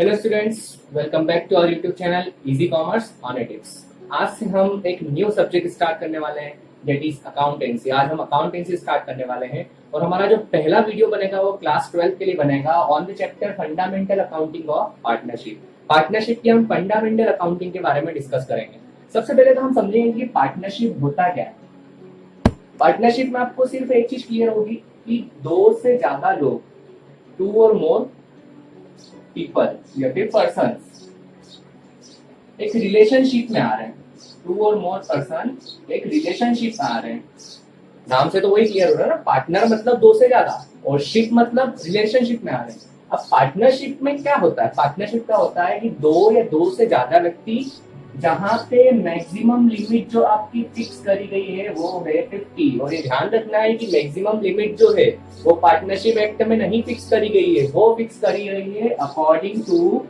Hello students, welcome back to our YouTube channel easy commerce on tips. आज से हम एक न्यू सब्जेक्ट स्टार्ट करने वाले हैं, दैट इज अकाउंटेंसी। आज हम अकाउंटेंसी स्टार्ट करने वाले हैं और हमारा जो पहला वीडियो बनेगा वो क्लास 12 के लिए बनेगा on the chapter fundamental accounting of partnership. Partnership की हम फंडामेंटल अकाउंटिंग के बारे में डिस्कस करेंगे। सबसे पहले तो हम समझेंगे कि पार्टनरशिप होता क्या है। पार्टनरशिप में आपको सिर्फ एक चीज क्लियर होगी कि दो से ज्यादा लोग, टू और मोर पीपल या फिर पर्सन एक रिलेशनशिप में आ रहे हैं। टू और मोर पर्सन एक रिलेशनशिप में आ रहे हैं। नाम से तो वही क्लियर हो रहा है ना, पार्टनर मतलब दो से ज्यादा और शिप मतलब रिलेशनशिप में आ रहे हैं। अब पार्टनरशिप में क्या होता है? पार्टनरशिप का होता है कि दो या दो से ज्यादा व्यक्ति, जहां पे मैक्सिमम लिमिट जो आपकी फिक्स करी गई है वो है 50। और ये ध्यान रखना है कि मैक्सिमम लिमिट जो है वो पार्टनरशिप एक्ट में नहीं फिक्स करी गई है, वो फिक्स करी गई है अकॉर्डिंग टू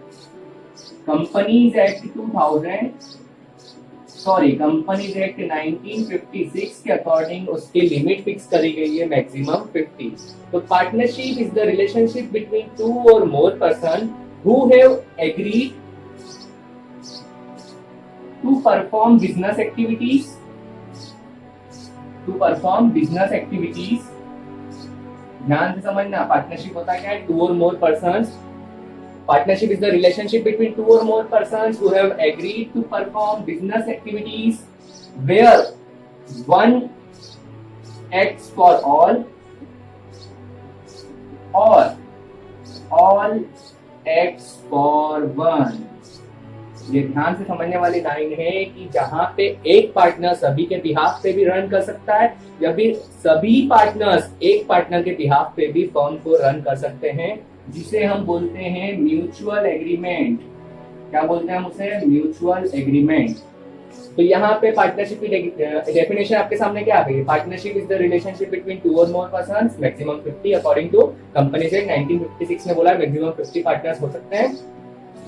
कंपनीज एक्ट 1956 के अकॉर्डिंग उसकी लिमिट फिक्स करी गई है मैक्सिमम 50। तो partnership is the relationship between two or more person who have agreed to perform business activities. ध्यान से समझना, पार्टनरशिप होता क्या है? Two or more persons. Partnership is the relationship between two or more persons who have agreed to perform business activities where one acts for all or all acts for one। ये ध्यान से समझने वाली line है कि जहां पे एक पार्टनर सभी के बिहाफ पे भी रन कर सकता है या फिर सभी पार्टनर्स एक पार्टनर के बिहाफ पे भी फर्म को रन कर सकते हैं, जिसे हम बोलते हैं म्यूचुअल एग्रीमेंट। क्या बोलते हैं हम उसे? Mutual agreement. तो यहाँ पे पार्टनरशिप की डेफिनेशन आपके सामने क्या आ गई? Partnership is the relationship between two or more persons maximum 50 according to Companies Act 1956 ने बोला मैक्सिमम 50 पार्टनर्स हो सकते हैं।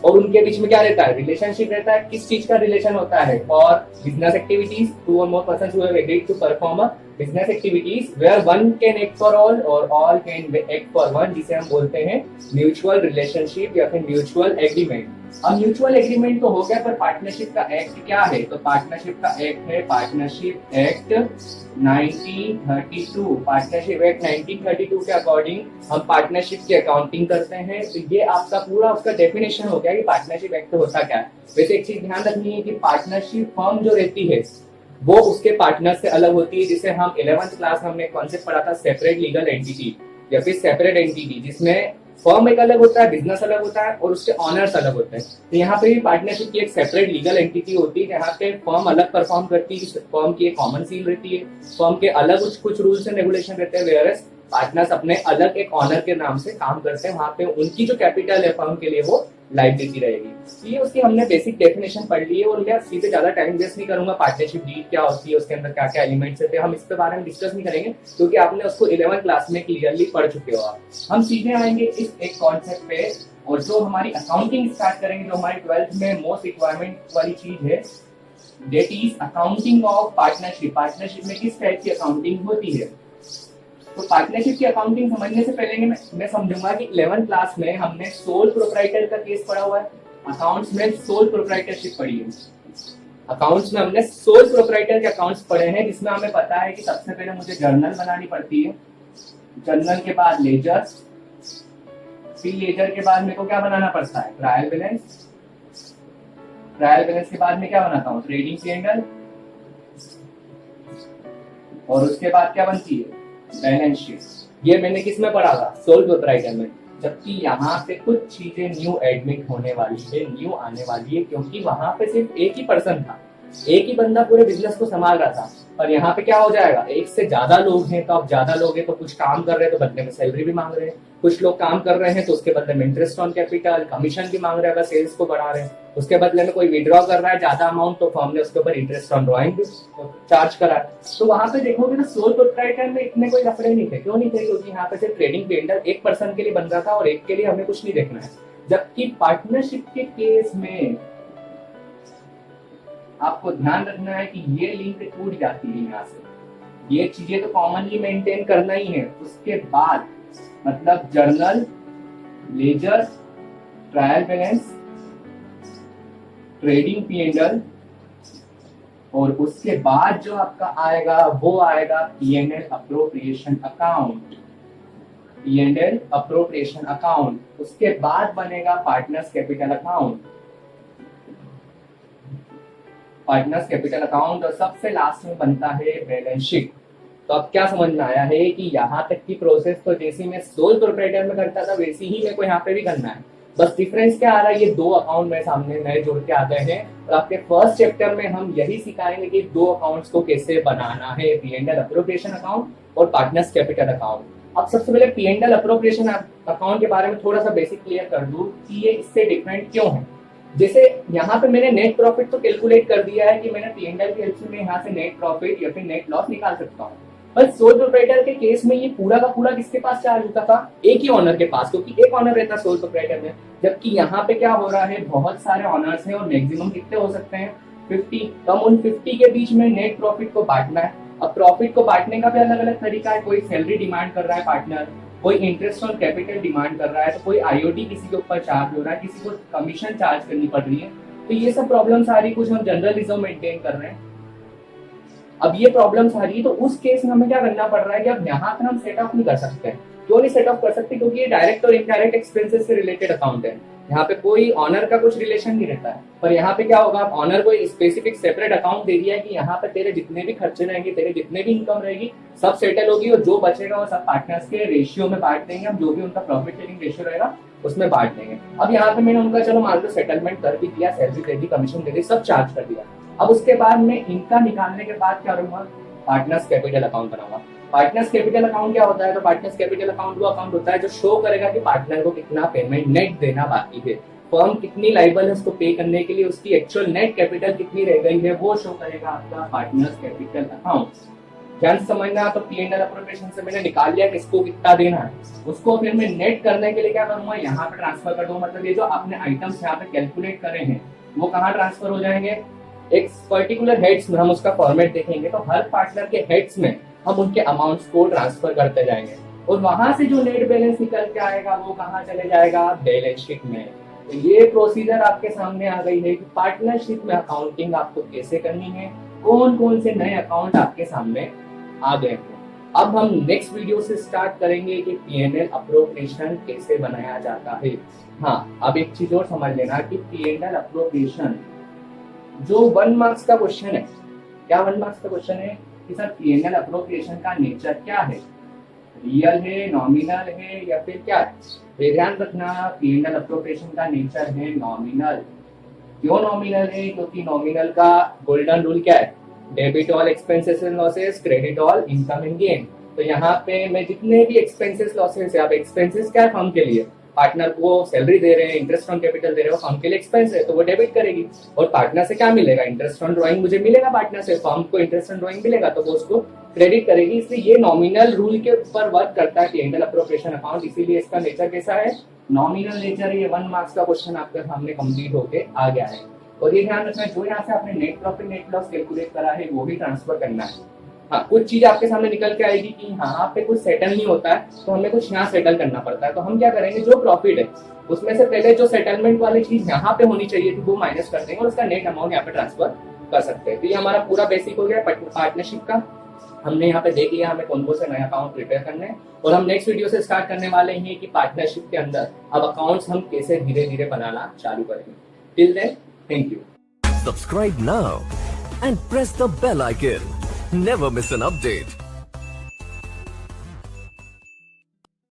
और उनके बीच में क्या रहता है? रिलेशनशिप रहता है। किस चीज का रिलेशन होता है? For business activities, two or more persons who have agreed to perform business activities where one can act for all or all can act for one, जिसे हम बोलते हैं म्यूचुअल रिलेशनशिप या फिर म्यूचुअल एग्रीमेंट। अब mutual agreement तो हो गया, पर पार्टनरशिप का एक्ट क्या है? तो पार्टनरशिप का एक्ट है पार्टनरशिप एक्ट 1932। पार्टनरशिप एक्ट 1932 के अकॉर्डिंग हम पार्टनरशिप की अकाउंटिंग करते हैं। तो ये आपका पूरा उसका डेफिनेशन हो गया कि पार्टनरशिप एक्ट होता क्या है। वैसे एक चीज ध्यान रखनी है कि पार्टनरशिप फर्म जो रहती है वो उसके पार्टनर से अलग होती है, जिसे हम 11th क्लास में हमने कॉन्सेप्ट पढ़ा था सेपरेट लीगल एंटिटी या फिर सेपरेट एंटिटी, जिसमें फर्म एक अलग होता है, बिजनेस अलग होता है और उसके ऑनर्स अलग होते हैं। तो यहाँ पे भी पार्टनरशिप की एक सेपरेट लीगल एंटिटी होती है, जहाँ पे फर्म अलग परफॉर्म करती है, फर्म की एक कॉमन सील रहती है, फर्म के अलग कुछ रूल्स एंड रेगुलेशन रहते हैं, वेयरएस पार्टनर्स अपने अलग एक ऑनर के नाम से काम करते हैं। वहां पे उनकी जो कैपिटल है फर्म के लिए वो लायबिलिटी रहेगी। ये उसकी हमने बेसिक डेफिनेशन पढ़ ली है और मैं सीधे ज्यादा टाइम वेस्ट नहीं करूंगा। पार्टनरशिप डीड क्या होती है, उसके अंदर क्या क्या एलिमेंट्स होते हैं, हम इस बारे में डिस्कस नहीं करेंगे क्योंकि आपने उसको 11th क्लास में क्लियरली पढ़ चुके हो। हम सीधे आएंगे इस एक कॉन्सेप्ट पे, और जो हमारी अकाउंटिंग स्टार्ट करेंगे, जो हमारी 12th में मोस्ट रिक्वायरमेंट वाली चीज है, that is accounting of partnership. Partnership में किस टाइप की अकाउंटिंग होती है? तो पार्टनरशिप की अकाउंटिंग समझने से पहले मैं समझूंगा कि 11th क्लास में हमने सोल प्रोप्राइटर का केस पढ़ा हुआ है, अकाउंट्स में सोल प्रोप्राइटरशिप पढ़ी है। अकाउंट्स में हमने सोल प्रोप्राइटर के अकाउंट्स पढ़े हैं, जिसमें हमें पता है कि सबसे पहले मुझे जर्नल बनानी पड़ती है, जर्नल के बाद लेजर, फिर लेजर के बाद मेरे को क्या बनाना पड़ता है? ट्रायल बैलेंस, ट्रायल बैलेंस के बाद में क्या बनाता हूँ? ट्रेडिंग कैलेंडर, और उसके बाद क्या बनती है? Balance sheet. ये मैंने किस में पढ़ा था? सोल प्रोप्राइटर में। जबकि यहाँ पे कुछ चीजें न्यू एडमिट होने वाली है, न्यू आने वाली है, क्योंकि वहां पे सिर्फ एक ही पर्सन था, एक ही बंदा पूरे बिजनेस को संभाल रहा था। पर यहाँ पे क्या हो जाएगा? एक से ज्यादा लोग हैं, तो अब ज्यादा लोग हैं तो कुछ काम कर रहे हैं तो बदले में सैलरी भी मांग रहे हैं, कुछ लोग काम कर रहे हैं तो उसके बदले में इंटरेस्ट ऑन कैपिटल, कमीशन भी मांग रहे हैं अगर सेल्स को बढ़ा रहे हैं, उसके बदले में कोई विड्रॉ कर रहा है ज्यादा अमाउंट तो फर्म ने उसके ऊपर इंटरेस्ट ऑन ड्रॉइंग भी चार्ज करा है। तो वहां पे देखोगे तो सोल प्रोप्राइटर में इतने कोई लफड़े नहीं थे। क्यों नहीं थे? क्योंकि यहाँ पे सिर्फ ट्रेडिंग कैलेंडर एक पर्सन के लिए बन रहा था और एक के लिए हमें कुछ नहीं देखना है। जबकि पार्टनरशिप के केस में आपको ध्यान रखना है कि ये लिंक टूट जाती है यहाँ से। ये चीजें तो कॉमनली मेंटेन करना ही है। उसके बाद मतलब journal, ledger, trial balance, trading P&L, और उसके बाद जो आपका आएगा वो आएगा P&L appropriation account, P&L appropriation account. उसके बाद बनेगा partners capital account, partners capital account, और सबसे लास्ट में बनता है बैलेंस शीट। तो अब क्या समझ में आया है कि यहाँ तक की प्रोसेस तो जैसी मैं सोल प्रोप्राइटर में करता था वैसी ही मेरे को यहाँ पे भी करना है। बस डिफरेंस क्या आ रहा है, ये दो अकाउंट मेरे सामने नए जोड़ के आ गए हैं, और आपके फर्स्ट चैप्टर में हम यही सिखाएंगे कि दो अकाउंट्स को कैसे बनाना है, P&L अप्रोप्रिएशन अकाउंट और पार्टनर्स कैपिटल अकाउंट। अब सबसे पहले P&L अप्रोप्रिएशन अकाउंट के बारे में थोड़ा सा बेसिक क्लियर कर दूं कि ये इससे डिफरेंट क्यों है। जैसे यहाँ पे मैंने नेट प्रॉफिट तो कैलकुलेट कर दिया है कि मैंने P&L की हेल्प से मैं यहाँ से नेट प्रॉफिट या फिर नेट लॉस निकाल सकता हूँ, पर सोल प्रोप्राइटर के केस में ये पूरा का पूरा किसके पास चार्ज होता था, एक ही ऑनर के पास, क्योंकि एक ऑनर रहता है सोल प्रोप्राइटर में। जबकि यहाँ पे क्या हो रहा है, बहुत सारे ऑनर्स हैं और मैक्सिमम कितने हो सकते हैं 50, तो हम उन 50 के बीच में नेट प्रॉफिट को बांटना है। अब प्रॉफिट को बांटने का भी अलग अलग तरीका है, कोई सैलरी डिमांड कर रहा है पार्टनर, कोई इंटरेस्ट ऑन कैपिटल डिमांड कर रहा है, तो कोई IOD किसी के ऊपर चार्ज हो रहा है, किसी को कमीशन चार्ज करनी पड़ रही है। तो ये सब प्रॉब्लम्स आ रही, कुछ हम जनरलिज्म मेंटेन कर रहे हैं। अब ये प्रॉब्लम्स आ रही है, तो उस केस में हमें क्या करना पड़ रहा है कि अब यहाँ पर हम सेट ऑफ नहीं कर सकते। क्यों नहीं सेट ऑफ कर सकते, क्योंकि ये डायरेक्ट और इनडायरेक्ट एक्सपेंसेस से रिलेटेड अकाउंट है, यहाँ पे कोई ऑनर का कुछ रिलेशन नहीं रहता है। पर यहाँ पे क्या होगा, ऑनर को स्पेसिफिक सेपरेट अकाउंट दे दिया है कि यहाँ पे तेरे जितने भी खर्चे रहेंगे, तेरे जितने भी इनकम रहेगी, सब सेटल होगी, और जो बचेगा वो सब पार्टनर्स के रेशियो में बांट देंगे। हम जो भी उनका प्रॉफिट शेयरिंग रेशियो रहेगा उसमें बांट देंगे। अब यहाँ पे मैंने उनका चलो मान लो सेटलमेंट कर भी दिया, सैलरी दे दी, कमीशन दे दी, सब चार्ज कर दिया। अब उसके बाद मैं इनका निकालने के बाद क्या करूंगा, पार्टनर्स कैपिटल अकाउंट बनाऊंगा। पार्टनर्स कैपिटल अकाउंट क्या होता है, तो पार्टनर्स कैपिटल अकाउंट वो अकाउंट होता है जो शो करेगा कि पार्टनर को कितना पेमेंट नेट देना बाकी है, फर्म कितनी लाइबल है उसको पे करने के लिए, उसकी एक्चुअल नेट कैपिटल कितनी रह गई है, वो शो करेगा आपका पार्टनर्स कैपिटल अकाउंट। ध्यान समझना, तो P&L अप्रोप्रिएशन से मैंने निकाल लिया किसको कितना देना है, उसको फिर मैं नेट करने के लिए क्या करूंगा, यहाँ पे ट्रांसफर कर दूंगा। मतलब ये जो आपने आइटम्स यहाँ पे कैलकुलेट करे हैं वो कहाँ ट्रांसफर हो जाएंगे, एक पर्टिकुलर हेड्स में हम उसका फॉर्मेट देखेंगे, तो हर पार्टनर के हेड्स में हम उनके अमाउंट्स को ट्रांसफर करते जाएंगे, और वहां से जो नेट बैलेंस निकल के आएगा वो कहाँ चले जाएगा, बैलेंस शीट में। तो ये प्रोसीजर आपके सामने आ गई है कि पार्टनरशिप में अकाउंटिंग आपको कैसे करनी है, कौन कौन से नए अकाउंट आपके सामने आ गए हैं। अब हम नेक्स्ट वीडियो से स्टार्ट करेंगे कि P&L अप्रोप्रिएशन कैसे बनाया जाता है। हाँ, अब एक चीज और समझ लेना कि P&L अप्रोप्रिएशन जो 1 मार्क्स का क्वेश्चन है, क्या 1 मार्क्स का क्वेश्चन है कि सर P&L अप्रोप्रिएशन का नेचर क्या है, रियल है, नॉमिनल है या फिर क्या है। तो ध्यान रखना, P&L अप्रोप्रिएशन का नेचर है नॉमिनल। क्यों नॉमिनल है, क्योंकि नॉमिनल का गोल्डन रूल क्या है, debit all expenses and losses, credit all income and gain. तो यहाँ पे मैं जितने भी एक्सपेंसेस लॉसेस है, अब एक्सपेंसेस क्या है फर्म के लिए, पार्टनर को सैलरी दे रहे हैं, इंटरेस्ट ऑन कैपिटल दे रहे हो, फर्म के लिए एक्सपेंस है तो वो डेबिट करेगी, और पार्टनर से क्या मिलेगा, इंटरेस्ट ऑन ड्राइंग मुझे मिलेगा पार्टनर से, फर्म को इंटरेस्ट ऑन ड्राइंग मिलेगा तो वो उसको क्रेडिट करेगी। इसलिए ये नॉमिनल रूल के ऊपर वर्क करता है P&L अप्रोप्रिएशन अकाउंट, इसीलिए इसका नेचर कैसा है, नॉमिनल नेचर है। ये 1 मार्क्स का क्वेश्चन आपके सामने कंप्लीट होके आ गया है। और ये ध्यान रखना, जो यहाँ से आपने net profit net loss calculate करा है वो भी ट्रांसफर करना है। हाँ, कुछ चीज आपके सामने निकल के आएगी कि यहाँ पे कुछ सेटल नहीं होता है तो हमें कुछ यहाँ सेटल करना पड़ता है, तो हम क्या करेंगे, जो प्रॉफिट है उसमें से पहले जो सेटलमेंट वाली चीज यहाँ पे होनी चाहिए थी वो माइनस कर देंगे और उसका नेट अमाउंट यहाँ पे ट्रांसफर कर सकते हैं। तो ये हमारा पूरा बेसिक हो गया पार्टनरशिप का। हमने यहाँ पे देख लिया हमें कौन कौन से नए अकाउंट प्रिपेयर करने हैं, और हम नेक्स्ट वीडियो से स्टार्ट करने वाले हैं कि पार्टनरशिप के अंदर अब अकाउंट्स हम कैसे धीरे धीरे बनाना चालू करेंगे। Till then, thank you. Subscribe now and press the bell icon. Never miss an update.